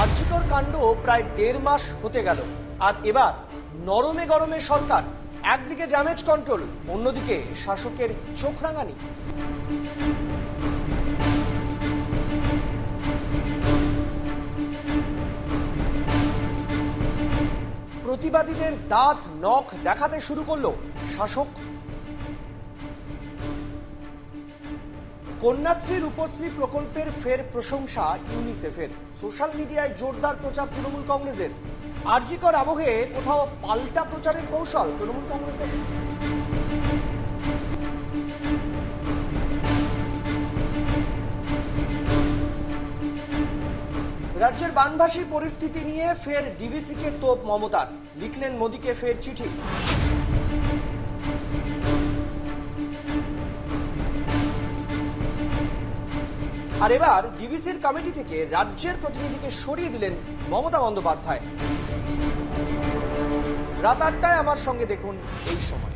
আরজিকর কাণ্ড প্রায় 1.5 মাস হতে গেল, আর এবার নরমে গরমে সরকার। একদিকে ড্যামেজ কন্ট্রোল, অন্যদিকে শাসকের চোখ রাঙানি। প্রতিবাদীদের দাঁত নখ দেখাতে শুরু করলো শাসক। কন্যাশ্রী রূপশ্রী প্রকল্পের ফের প্রশংসা ইউনিসেফের। সোশ্যাল মিডিয়ায় জোরদার প্রচার তৃণমূল কংগ্রেসের। আরজিকর আবহে কোথাও পাল্টা প্রচারের কৌশল তৃণমূল কংগ্রেসের। রাজ্যের বানভাসী পরিস্থিতি নিয়ে ফের ডিভিসিকে তোপ মমতার। লিখলেন মোদীকে ফের চিঠি। আর এবার ডিভিসির কমিটি থেকে রাজ্যের প্রতিনিধিকে সরিয়ে দিলেন মমতা বন্দ্যোপাধ্যায়। রাত 8টায় আমার সঙ্গে দেখুন এই সময়।